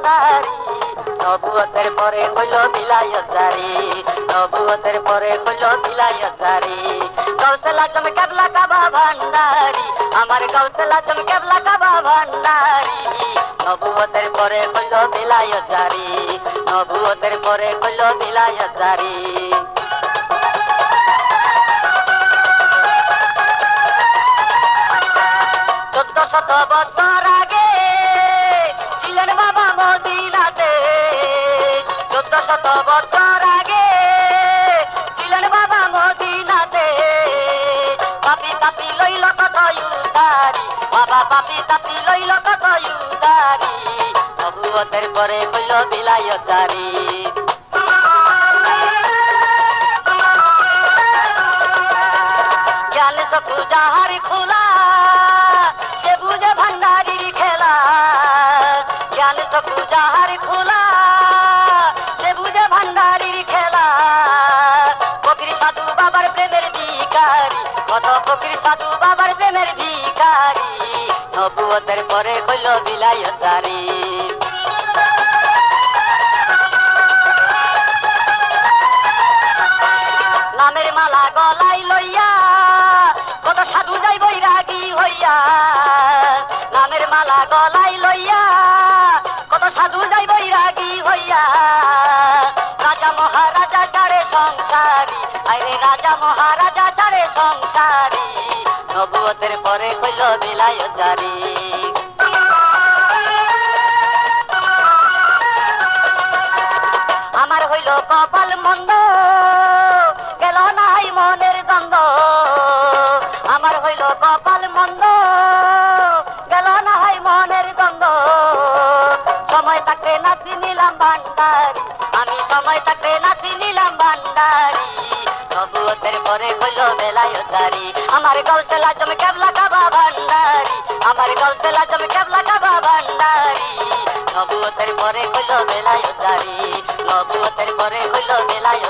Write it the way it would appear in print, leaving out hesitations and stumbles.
ভান্ডারি নবুয়তের পরে হইল বিলায়ত জারি নবুয়তের পরে হইল বিলায়ত জারি গাউসুল আজম কেবলা কাবা ভান্ডারি আমার গাউসুল আজম কেবলা কাবা ভান্ডারি নবুয়তের পরে হইল বিলায়ত জারি নবুয়তের পরে হইল বিলায়ত জারি 1400 বছর আগে ছিলেন বাবা মদিনাতে 1400 বছর আগে ছিলেন বাবা মদিনাতে পাপি পাপি লইল কত ইউদারি বাবা পাপি পাপি লইল কত ইউদারি নবুয়তের পরে হইল বিলায়ত জারি জ্ঞান চক্ষু যাহার খোলা সে বুঝে ভান্ডারির খেলা জ্ঞান চক্ষু যাহার খোলা সে বুঝে ভান্ডারির খেলা ফকির সাধু বাবার প্রেমের ভিখারি কত ফকির সাধু বাবার প্রেমের ভিখারি নবুয়তের পরে হইল বিলায়ত জারি নামের মালা গলায় লইয়া কত সাধু যাই বৈরাগী হইয়া নামের মালা গলায় লইয়া কত সাধু যাই বৈরাগী হইয়া রাজা মহারাজা চারে সংসারী আইরে রাজা মহারাজা চারে সংসারী নবুয়তের পরে হইল বিলায়ত জারি আমার হইল কপাল মন্দ গেল নাই মনের দ্বন্দ্ব আমার হইল কপাল মন্দ গেল নাই মনের দ্বন্দ্ব সময় থাকতে নাচি নিলাম ভান্ডারি আমি সময় থাকতে নাচি নিলাম ভান্ডারি নবুয়তের পরে হইল বিলায়ত জারি আমার গাউসুল আজম কেবলা কাবা ভান্ডারি আমার গাউসুল আজম কেবলা কাবা ভান্ডারি নবুয়তের পরে হইল বিলায়ত জারি নবুয়তের পরে হইল বিলায়ত